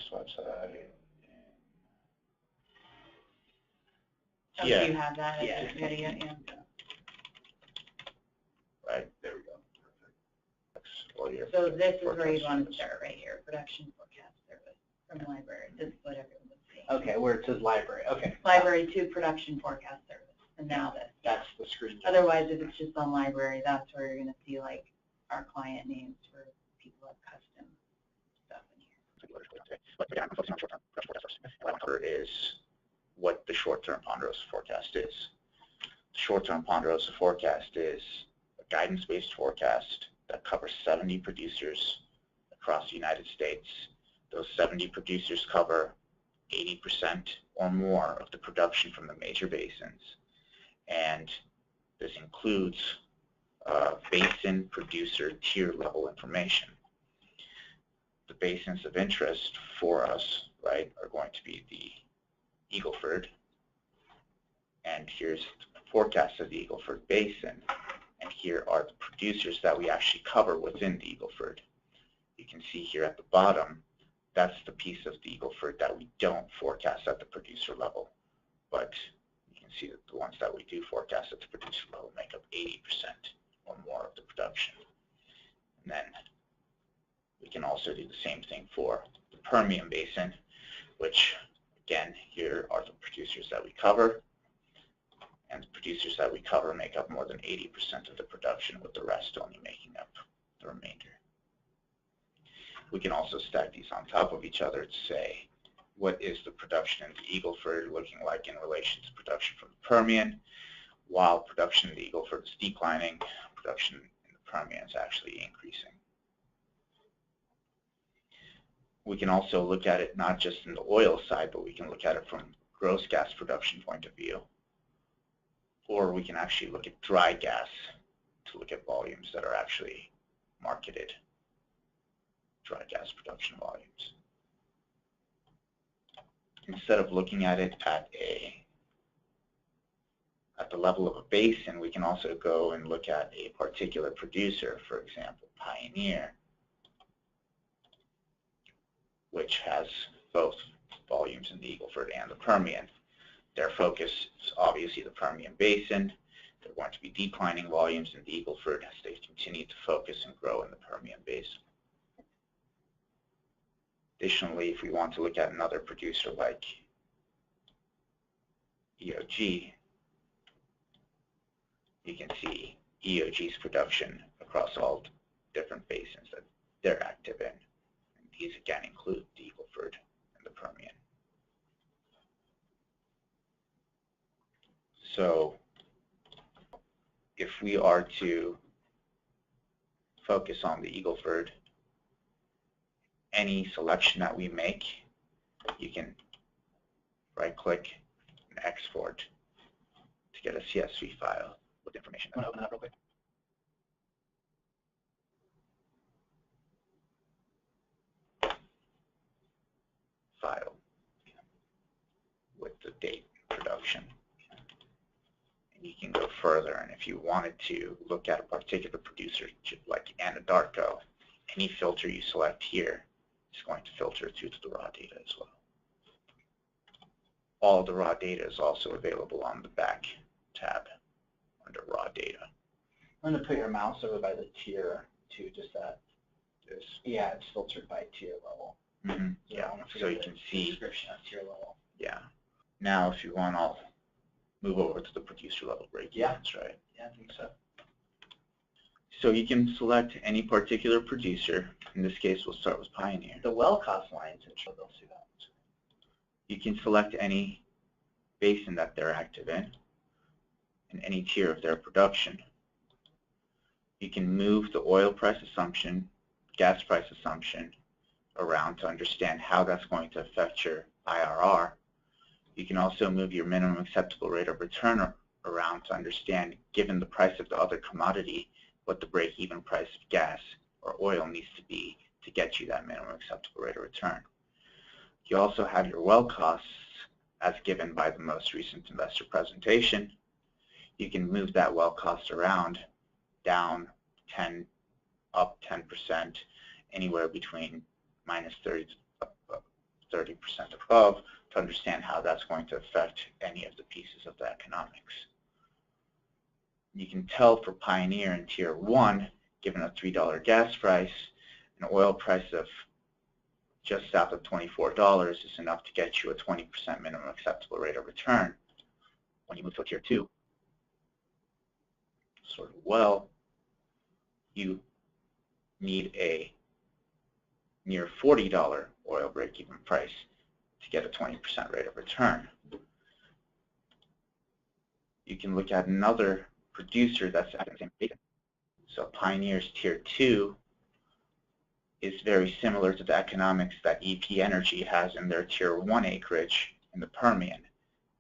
this website. Oh, Yeah. so you have that Yeah. video, yeah. Right, there we go. Perfect. So this is where you want to start right here, production forecast service from the library. This is what everyone was seeing. Okay, where it says library. Okay. Library to production forecast service, and now this. That's the screen. Otherwise, if it's just on library, that's where you're going to see like our client names for people who have custom stuff in here. But again, I'm focusing on short-term production forecast first. What I want to cover is what the short-term Ponderosa forecast is. The short-term Ponderosa forecast is a guidance-based forecast that covers 70 producers across the United States. Those 70 producers cover 80% or more of the production from the major basins. And this includes basin producer tier level information. The basins of interest for us, right, are going to be the Eagle Ford, and here's the forecast of the Eagle Ford Basin, and here are the producers that we actually cover within the Eagle Ford. You can see here at the bottom, that's the piece of the Eagle Ford that we don't forecast at the producer level, but you can see that the ones that we do forecast at the producer level make up 80% or more of the production. And then we can also do the same thing for the Permian Basin, which again, here are the producers that we cover, and the producers that we cover make up more than 80% of the production, with the rest only making up the remainder. We can also stack these on top of each other to say, what is the production in the Eagle Ford looking like in relation to production from the Permian? While production in the Eagle Ford is declining, production in the Permian is actually increasing. We can also look at it not just in the oil side, but we can look at it from gross gas production point of view. Or we can actually look at dry gas to look at volumes that are actually marketed, dry gas production volumes. Instead of looking at it at the level of a basin, we can also go and look at a particular producer, for example, Pioneer, which has both volumes in the Eagle Ford and the Permian. Their focus is obviously the Permian Basin. They're going to be declining volumes in the Eagle Ford as they continue to focus and grow in the Permian Basin. Additionally, if we want to look at another producer like EOG, you can see EOG's production across all different basins that they're active in. And these again include the Eagle Ford and the Permian. So if we are to focus on the Eagle Ford, any selection that we make, you can right-click and export to get a CSV file with information. I'm going to open that real quick. File with the date production. And you can go further, and if you wanted to look at a particular producer like Anadarko, any filter you select here is going to filter through to the raw data as well. All the raw data is also available on the back tab under raw data. I'm going to put your mouse over by the tier too, just that. This. Yeah, it's filtered by tier level. Mm-hmm. Yeah, so you can see description of tier level. Yeah. Now, if you want, I'll move over to the producer level breakdowns, yeah. Right? Yeah, I think so. So you can select any particular producer. In this case, we'll start with Pioneer. The well cost lines, they'll see that. You can select any basin that they're active in and any tier of their production. You can move the oil price assumption, gas price assumption around to understand how that's going to affect your IRR. You can also move your minimum acceptable rate of return around to understand, given the price of the other commodity, what the break-even price of gas or oil needs to be to get you that minimum acceptable rate of return. You also have your well costs as given by the most recent investor presentation. You can move that well cost around, down 10, up 10%, anywhere between minus 30 30% above to understand how that's going to affect any of the pieces of the economics. You can tell for Pioneer in Tier 1, given a $3 gas price, an oil price of just south of $24 is enough to get you a 20% minimum acceptable rate of return. When you move to a Tier 2, sort of well, you need a near $40 oil break-even price to get a 20% rate of return. You can look at another producer that's at the same basin. So Pioneer's Tier 2 is very similar to the economics that EP Energy has in their Tier 1 acreage in the Permian.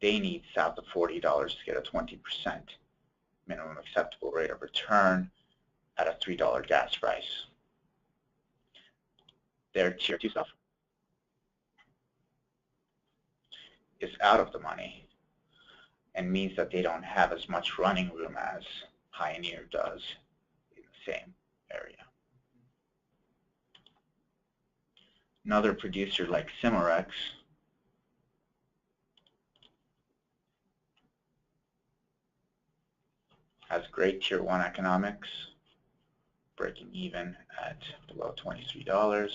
They need south of $40 to get a 20% minimum acceptable rate of return at a $3 gas price. Their Tier 2 stuff is out of the money and means that they don't have as much running room as Pioneer does in the same area. Another producer like Cimarex has great Tier 1 economics, breaking even at below $23.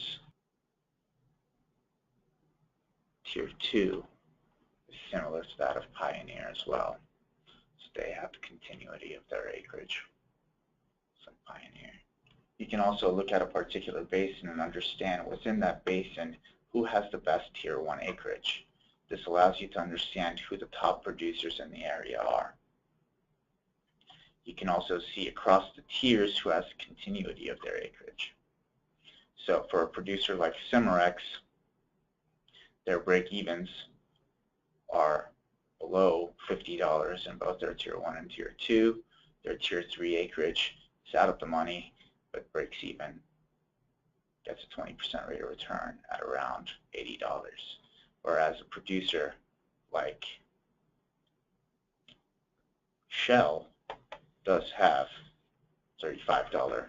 Tier 2 is similar to that of Pioneer as well. So they have the continuity of their acreage. So Pioneer. You can also look at a particular basin and understand within that basin who has the best Tier 1 acreage. This allows you to understand who the top producers in the area are. You can also see across the tiers who has the continuity of their acreage. So for a producer like Cimarex, their break-evens are below $50 in both their Tier 1 and Tier 2. Their Tier 3 acreage is out of the money, but breaks even, gets a 20% rate of return at around $80. Whereas a producer like Shell does have $35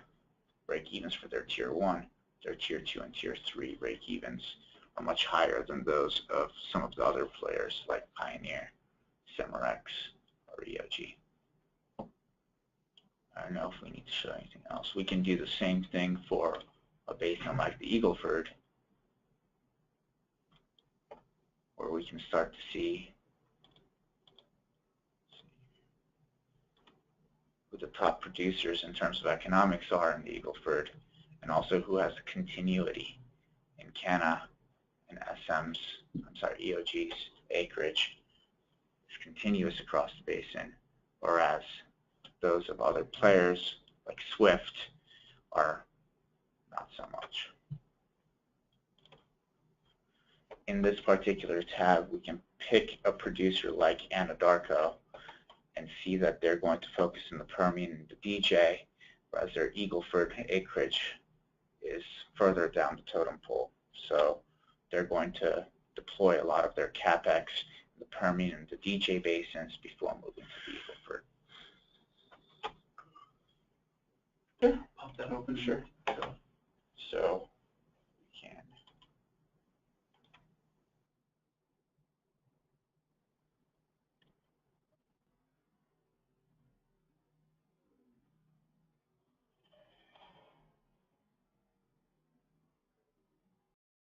break-evens for their Tier 1. Their Tier 2 and Tier 3 break-evens are much higher than those of some of the other players like Pioneer, Cimarex, or EOG. I don't know if we need to show anything else. We can do the same thing for a basin like the Eagle Ford, where we can start to see who the top producers in terms of economics are in the Eagle Ford, and also who has a continuity in Canna and EOG's acreage is continuous across the basin, whereas those of other players like Swift are not so much. In this particular tab, we can pick a producer like Anadarko and see that they're going to focus in the Permian and the DJ, whereas their Eagle Ford acreage is further down the totem pole. So they're going to deploy a lot of their CapEx in the Permian and the DJ basins before moving to the Eagle Ford. Okay, pop that open, sure.